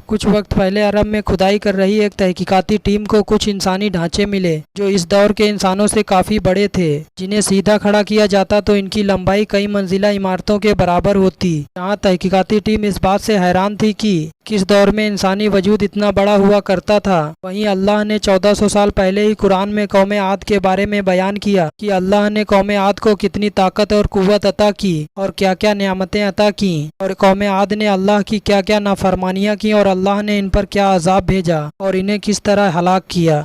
کچھ وقت پہلے عرب میں کھدائی کر رہی ایک تحقیقاتی ٹیم کو کچھ انسانی ڈھانچے ملے جو اس دور کے انسانوں سے کافی بڑے تھے۔ جنہیں سیدھا کھڑا کیا جاتا تو ان کی لمبائی کئی منزلہ عمارتوں کے برابر ہوتی۔ جہاں تحقیقاتی ٹیم اس بات سے حیران تھی کہ کس دور میں انسانی وجود اتنا بڑا ہوا کرتا تھا، وہیں اللہ نے 1400 سال پہلے ہی قرآن میں قوم عاد کے بارے میں بیان کیا کہ اللہ نے قوم عاد کو کتنی طاقت اور قوت عطا کی اور کیا کیا نعمتیں عطا کی، اور قوم عاد نے اللہ کی کیا کیا نافرمانیاں کی اور اللہ نے ان پر کیا عذاب بھیجا اور انہیں کس طرح ہلاک کیا۔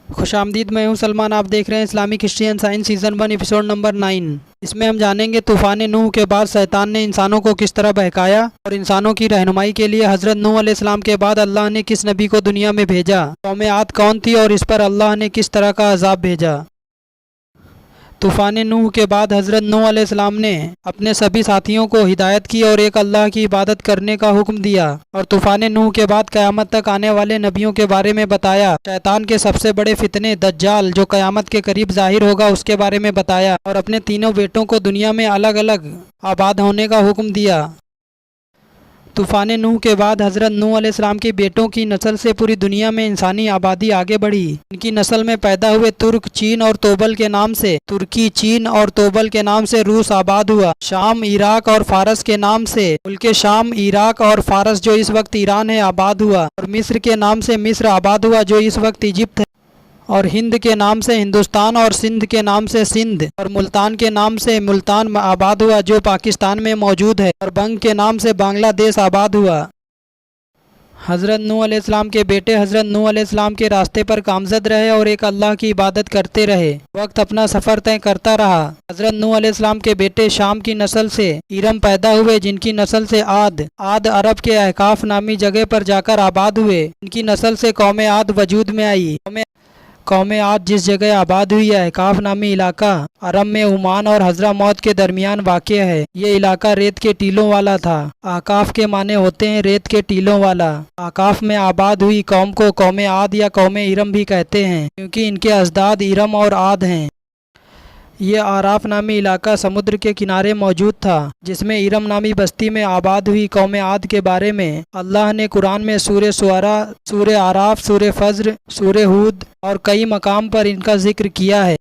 خوش آمدید، میں ہوں سلمان، آپ دیکھ رہے ہیں Islamic history and science season 1 episode number 9۔ اس میں ہم جانیں گے طوفان نوح کے بعد شیطان نے انسانوں کو کس طرح بہکایا اور انسانوں کی رہنمائی کے لیے حضرت نوح علیہ السلام کے بعد اللہ نے کس نبی کو دنیا میں بھیجا، قوم عاد کون تھی اور اس پر اللہ نے کس طرح کا عذاب بھیجا۔ طوفان نوح کے بعد حضرت نوح علیہ السلام نے اپنے سبھی ساتھیوں کو ہدایت کی اور ایک اللہ کی عبادت کرنے کا حکم دیا، اور طوفان نوح کے بعد قیامت تک آنے والے نبیوں کے بارے میں بتایا۔ شیطان کے سب سے بڑے فتنے دجال جو قیامت کے قریب ظاہر ہوگا اس کے بارے میں بتایا، اور اپنے تینوں بیٹوں کو دنیا میں الگ الگ آباد ہونے کا حکم دیا۔ طوفان نوح کے بعد حضرت نوح علیہ السلام کے بیٹوں کی نسل سے پوری دنیا میں انسانی آبادی آگے بڑھی۔ ان کی نسل میں پیدا ہوئے ترک چین اور توبل کے نام سے ترکی، چین اور توبل کے نام سے روس آباد ہوا۔ شام، عراق اور فارس کے نام سے ملک شام، عراق اور فارس جو اس وقت ایران ہے آباد ہوا، اور مصر کے نام سے مصر آباد ہوا جو اس وقت ایجپٹ ہے، اور ہند کے نام سے ہندوستان اور سندھ کے نام سے سندھ، اور ملتان کے نام سے ملتان آباد ہوا جو پاکستان میں موجود ہے، اور بنگ کے نام سے بنگلہ دیش آباد ہوا۔ حضرت نوح علیہ السلام کے بیٹے حضرت نوح علیہ السلام کے راستے پر گامزد رہے اور ایک اللہ کی عبادت کرتے رہے۔ وقت اپنا سفر طے کرتا رہا۔ حضرت نوح علیہ السلام کے بیٹے شام کی نسل سے ارم پیدا ہوئے، جن کی نسل سے عاد عرب کے احقاف نامی جگہ پر جا کر آباد ہوئے۔ ان کی نسل سے قوم عاد وجود میں آئی۔ قوم عاد جس جگہ آباد ہوئی ہے، احقاف نامی علاقہ عرب میں عمان اور حضرہ موت کے درمیان واقع ہے۔ یہ علاقہ ریت کے ٹیلوں والا تھا۔ احقاف کے معنی ہوتے ہیں ریت کے ٹیلوں والا۔ احقاف میں آباد ہوئی قوم کو قوم عاد یا قوم ارم بھی کہتے ہیں، کیونکہ ان کے اجداد ارم اور عاد ہیں۔ یہ آراف نامی علاقہ سمندر کے کنارے موجود تھا، جس میں ارم نامی بستی میں آباد ہوئی قوم عاد کے بارے میں اللہ نے قرآن میں سورہ شعراء، سورہ آراف، سورہ فجر، سورہ ہود اور کئی مقام پر ان کا ذکر کیا ہے۔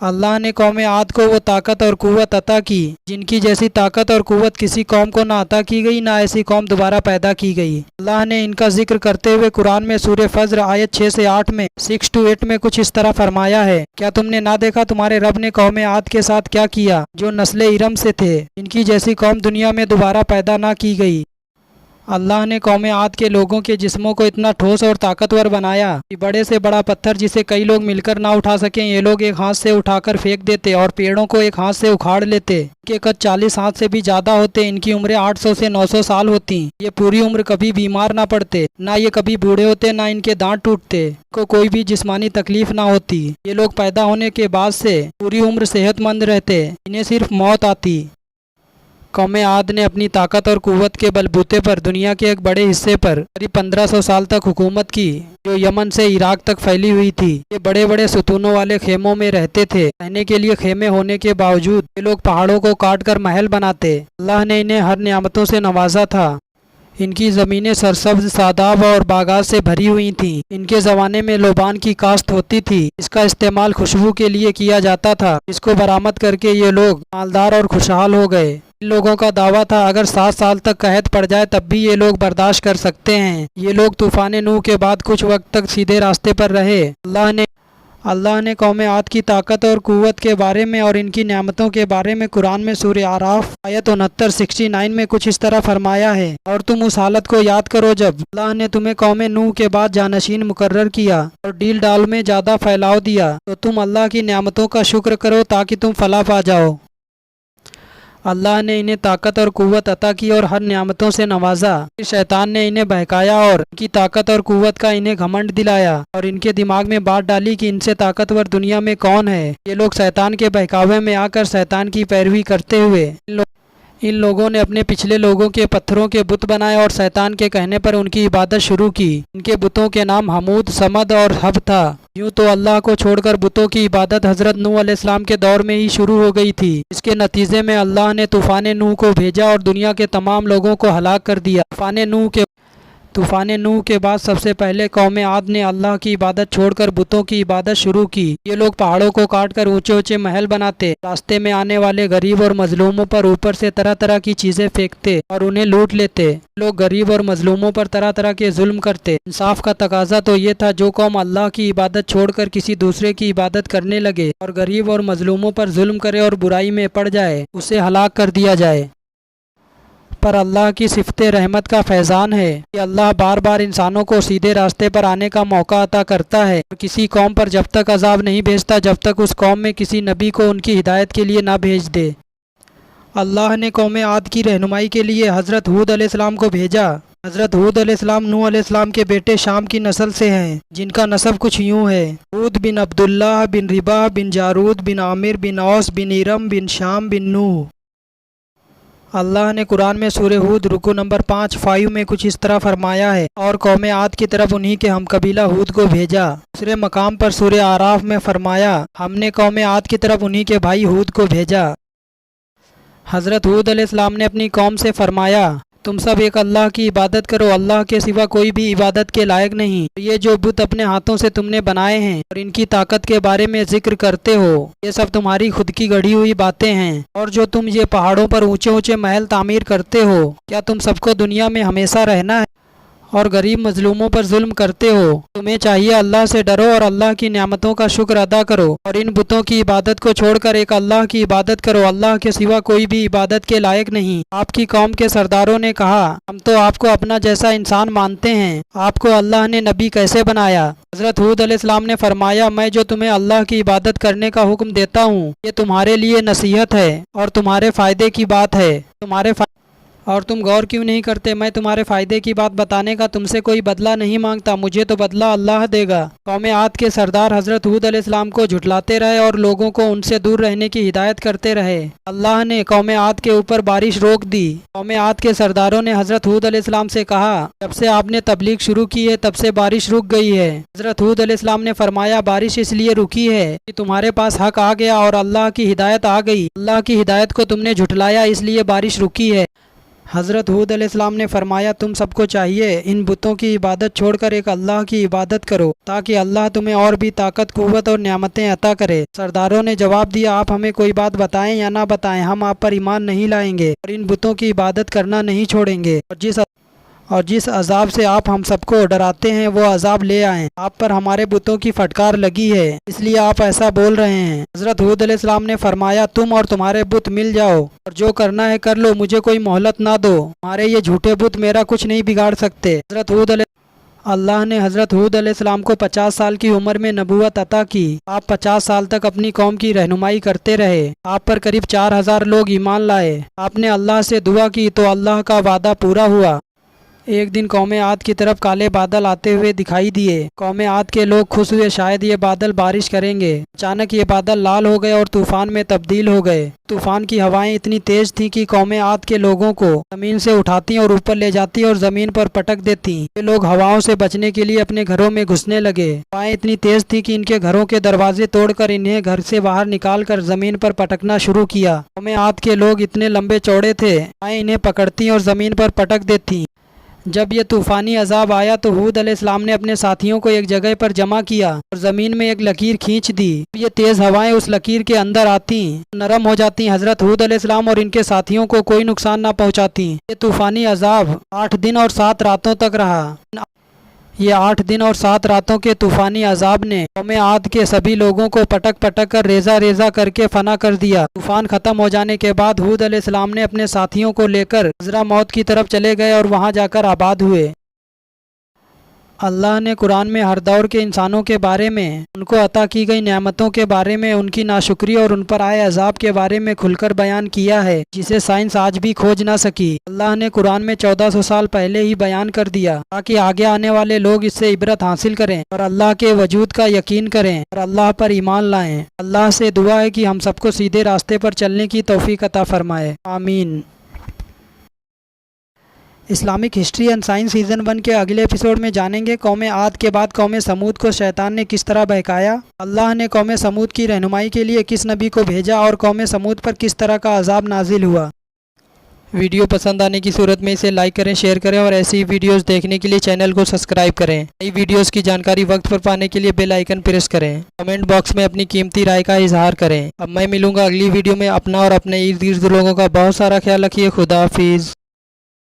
اللہ نے قوم عاد کو وہ طاقت اور قوت عطا کی جن کی جیسی طاقت اور قوت کسی قوم کو نہ عطا کی گئی، نہ ایسی قوم دوبارہ پیدا کی گئی۔ اللہ نے ان کا ذکر کرتے ہوئے قرآن میں سورہ فجر آیت 6 سے 8 میں 6-8 میں کچھ اس طرح فرمایا ہے: کیا تم نے نہ دیکھا تمہارے رب نے قوم عاد کے ساتھ کیا کیا جو نسل ارم سے تھے، ان کی جیسی قوم دنیا میں دوبارہ پیدا نہ کی گئی۔ اللہ نے قوم عاد کے لوگوں کے جسموں کو اتنا ٹھوس اور طاقتور بنایا کہ بڑے سے بڑا پتھر جسے کئی لوگ مل کر نہ اٹھا سکیں، یہ لوگ ایک ہاتھ سے اٹھا کر پھینک دیتے، اور پیڑوں کو ایک ہاتھ سے اکھاڑ لیتے۔ ان کے قد 40 ہاتھ سے بھی زیادہ ہوتے، ان کی عمریں 800 سے 900 سال ہوتی۔ یہ پوری عمر کبھی بیمار نہ پڑتے، نہ یہ کبھی بوڑھے ہوتے، نہ ان کے دانت ٹوٹتے، ان کو کوئی بھی جسمانی تکلیف نہ ہوتی۔ یہ لوگ پیدا ہونے کے بعد سے پوری عمر صحت مند رہتے، انہیں صرف موت آتی۔ قوم عاد نے اپنی طاقت اور قوت کے بلبوتے پر دنیا کے ایک بڑے حصے پر قریب 1500 سال تک حکومت کی، جو یمن سے عراق تک پھیلی ہوئی تھی۔ یہ بڑے بڑے ستونوں والے خیموں میں رہتے تھے۔ رہنے کے لیے خیمے ہونے کے باوجود یہ لوگ پہاڑوں کو کاٹ کر محل بناتے۔ اللہ نے انہیں ہر نعمتوں سے نوازا تھا۔ ان کی زمینیں سرسبز، شاداب اور باغات سے بھری ہوئی تھیں۔ ان کے زمانے میں لوبان کی کاشت ہوتی تھی، اس کا استعمال خوشبو کے لیے کیا جاتا تھا، اس کو برآمد کر کے یہ لوگ مالدار اور خوشحال ہو گئے۔ ان لوگوں کا دعویٰ تھا اگر 7 سال تک قحط پڑ جائے تب بھی یہ لوگ برداشت کر سکتے ہیں۔ یہ لوگ طوفان نوح کے بعد کچھ وقت تک سیدھے راستے پر رہے۔ اللہ نے قوم عاد کی طاقت اور قوت کے بارے میں اور ان کی نعمتوں کے بارے میں قرآن میں سورہ آراف آیت 69 میں کچھ اس طرح فرمایا ہے: اور تم اس حالت کو یاد کرو جب اللہ نے تمہیں قوم نوح کے بعد جانشین مقرر کیا اور ڈیل ڈال میں زیادہ پھیلاؤ دیا، تو تم اللہ کی نعمتوں کا شکر کرو تاکہ تم فلاح پا جاؤ۔ اللہ نے انہیں طاقت اور قوت عطا کی اور ہر نعمتوں سے نوازا۔ پھر شیطان نے انہیں بہکایا اور ان کی طاقت اور قوت کا انہیں گھمنڈ دلایا اور ان کے دماغ میں بات ڈالی کہ ان سے طاقتور دنیا میں کون ہے۔ یہ لوگ شیطان کے بہکاوے میں آ کر شیطان کی پیروی کرتے ہوئے इन लोगों ने अपने पिछले लोगों के पत्थरों के बुत बनाए और शैतान के कहने पर उनकी इबादत शुरू की। इनके बुतों के नाम हमूद, समद और हब था। यूं तो अल्लाह को छोड़कर बुतों की इबादत हजरत नूह अलैहिस्सलाम के दौर में ही शुरू हो गई थी। इसके नतीजे में अल्लाह ने तूफान नूह को भेजा और दुनिया के तमाम लोगों को हलाक कर दिया। तूफान नूह के बाद सबसे पहले कौम आद ने अल्लाह की इबादत छोड़कर बुतों की इबादत शुरू की। ये लोग पहाड़ों को काट कर ऊंचे ऊंचे महल बनाते, रास्ते में आने वाले गरीब और मजलूमों पर ऊपर से तरह तरह की चीजें फेंकते और उन्हें लूट लेते। लोग गरीब और मजलूमों पर तरह तरह के जुल्म करते। इंसाफ का तकाजा तो ये था, जो कौम अल्लाह की इबादत छोड़कर किसी दूसरे की इबादत करने लगे और गरीब और मजलूमों पर जुल्म करे और बुराई में पड़ जाए, उसे हलाक कर दिया जाए। पर अल्लाह की सिफत रहमत का फैज़ान है कि अल्लाह बार बार इंसानों को सीधे रास्ते पर आने का मौका अता करता है और किसी कौम पर जब तक अजाब नहीं भेजता जब तक उस कौम में किसी नबी को उनकी हिदायत के लिए ना भेज दे। अल्लाह ने कौम आद की रहनुमाई के लिए हज़रत हूद अलैहिस्सलाम को भेजा। हज़रत हूद अलैहिस्सलाम नूह अलैहिस्सलाम के बेटे शाम की नस्ल से हैं, जिनका नसब कुछ यूँ है: हूद बिन अब्दुल्लाह बिन रिबा बिन जारूद बिन आमिर बिन औस बिन इरम बिन शाम बिन नूह। अल्लाह ने कुरान में सूरह हूद रुकू नंबर 5 में कुछ इस तरह फरमाया है: और कौम आद की तरफ उन्हीं के हम कबीला हूद को भेजा। दूसरे मकाम पर सूरह आराफ में फरमाया: हमने कौम आद की तरफ उन्हीं के भाई हूद को भेजा। हज़रत हूद अलैहिस्सलाम ने अपनी कौम से फरमाया: तुम सब एक अल्लाह की इबादत करो, अल्लाह के सिवा कोई भी इबादत के लायक नहीं। ये जो बुत अपने हाथों से तुमने बनाए हैं और इनकी ताकत के बारे में जिक्र करते हो, ये सब तुम्हारी खुद की गढ़ी हुई बातें हैं। और जो तुम ये पहाड़ों पर ऊंचे ऊंचे महल तामीर करते हो, क्या तुम सबको दुनिया में हमेशा रहना है और गरीब मजलूमों पर जुल्म करते हो? तुम्हें चाहिए अल्लाह से डरो और अल्लाह की नेमतों का शुक्र अदा करो और इन बुतों की इबादत को छोड़कर एक अल्लाह की इबादत करो। अल्लाह के सिवा कोई भी इबादत के लायक नहीं। आपकी कौम के सरदारों ने कहा: हम तो आपको अपना जैसा इंसान मानते हैं, आपको अल्लाह ने नबी कैसे बनाया? हज़रत हूद अलैहिस्सलाम ने फरमाया: मैं जो तुम्हें अल्लाह की इबादत करने का हुक्म देता हूँ, ये तुम्हारे लिए नसीहत है और तुम्हारे फ़ायदे की बात है। और तुम गौर क्यों नहीं करते? मैं तुम्हारे फ़ायदे की बात बताने का तुमसे कोई बदला नहीं मांगता, मुझे तो बदला अल्लाह देगा। कौम आद के सरदार हज़रत हूद अलैहिस्सलाम को झुठलाते रहे और लोगों को उनसे दूर रहने की हिदायत करते रहे। अल्लाह ने कौम आद के ऊपर बारिश रोक दी। कौम आद के सरदारों ने हज़रत हूद अलैहिस्सलाम से कहा: जब से आपने तबलीग शुरू की है तब से बारिश रुक गई है। हज़रत हूद अलैहिस्सलाम ने फरमाया: बारिश इसलिए रुकी है कि तुम्हारे पास हक आ गया और अल्लाह की हिदायत आ गई। अल्लाह की हिदायत को तुमने झुठलाया, इसलिए बारिश रुकी है। हज़रत हूद अलैहिस्सलाम ने फरमाया: तुम सबको चाहिए इन बुतों की इबादत छोड़कर एक अल्लाह की इबादत करो, ताकि अल्लाह तुम्हें और भी ताकत, कुव्वत और नेमतें अता करे। सरदारों ने जवाब दिया: आप हमें कोई बात बताएं या ना बताएं, हम आप पर ईमान नहीं लाएंगे और इन बुतों की इबादत करना नहीं छोड़ेंगे। और जिस अजाब से आप हम सबको डराते हैं वो अजाब ले आएं। आप पर हमारे बुतों की फटकार लगी है, इसलिए आप ऐसा बोल रहे हैं। हज़रत हूद अलैहिस्सलाम ने फरमाया: तुम और तुम्हारे बुत मिल जाओ और जो करना है कर लो, मुझे कोई मोहलत ना दो। हमारे ये झूठे बुत मेरा कुछ नहीं बिगाड़ सकते। अल्लाह ने हज़रत हूद अलैहिस्सलाम को 50 साल की उम्र में नबूवत अता की। आप 50 साल तक अपनी कौम की रहनुमाई करते रहे। आप पर करीब 4000 लोग ईमान लाए। आपने अल्लाह से दुआ की तो अल्लाह का वादा पूरा हुआ। एक दिन कौम आद की तरफ काले बादल आते हुए दिखाई दिए। कौम आद के लोग खुश हुए, शायद ये बादल बारिश करेंगे। अचानक ये बादल लाल हो गए और तूफान में तब्दील हो गए। तूफान की हवाएं इतनी तेज थीं कि कौम आद के लोगों को जमीन से उठाती और ऊपर ले जाती और जमीन पर पटक देती। ये लोग हवाओं से बचने के लिए अपने घरों में घुसने लगे। हवाएं इतनी तेज थी कि इनके घरों के दरवाजे तोड़कर इन्हें घर से बाहर निकाल कर जमीन पर पटकना शुरू किया। कौम आद के लोग इतने लंबे चौड़े थे, हवाएं इन्हें पकड़ती और जमीन पर पटक देती। जब ये तूफ़ानी अजाब आया तो हूद अलैहिस्सलाम ने अपने साथियों को एक जगह पर जमा किया और ज़मीन में एक लकीर खींच दी। ये तेज़ हवाएं उस लकीर के अंदर आती, नरम हो जाती। हज़रत हूद अलैहिस्सलाम और इनके साथियों को कोई नुकसान ना पहुंचाती। ये तूफ़ानी अजाब 8 दिन और 7 रातों तक रहा। ये 8 दिन और 7 रातों के तूफ़ानी अजाब ने कौम आद के सभी लोगों को पटक पटक कर रेजा रेजा करके फना कर दिया। तूफ़ान ख़त्म हो जाने के बाद हूद अलैहिस्सलाम ने अपने साथियों को लेकर हज़रा मौत की तरफ चले गए और वहाँ जाकर आबाद हुए। अल्लाह ने कुरान में हर दौर के इंसानों के बारे में, उनको अता की गई नेमतों के बारे में, उनकी नाशुक्री और उन पर आए अजाब के बारे में खुलकर बयान किया है, जिसे साइंस आज भी खोज ना सकी। अल्लाह ने कुरान में 1400 साल पहले ही बयान कर दिया, ताकि आगे आने वाले लोग इससे इबरत हासिल करें और अल्लाह के वजूद का यकीन करें और अल्लाह पर ईमान लाएं। अल्लाह से दुआ है कि हम सबको सीधे रास्ते पर चलने की तौफीक अता फरमाए। आमीन। Islamic history and science season 1 کے اگلے ایپیسوڈ میں جانیں گے قوم عاد کے بعد قوم سمود کو شیطان نے کس طرح بہکایا، اللہ نے قوم سمود کی رہنمائی کے لیے کس نبی کو بھیجا اور قوم سمود پر کس طرح کا عذاب نازل ہوا۔ ویڈیو پسند آنے کی صورت میں اسے لائک کریں، شیئر کریں اور ایسی ویڈیوز دیکھنے کے لیے چینل کو سبسکرائب کریں۔ نئی ویڈیوز کی جانکاری وقت پر پانے کے لیے بیل آئیکن پریس کریں۔ کمنٹ باکس میں اپنی قیمتی رائے کا اظہار کریں۔ اب میں ملوں گا اگلی ویڈیو میں۔ اپنا اور اپنے ارد گرد لوگوں کا بہت سارا خیال رکھیے۔ خدا حافظ۔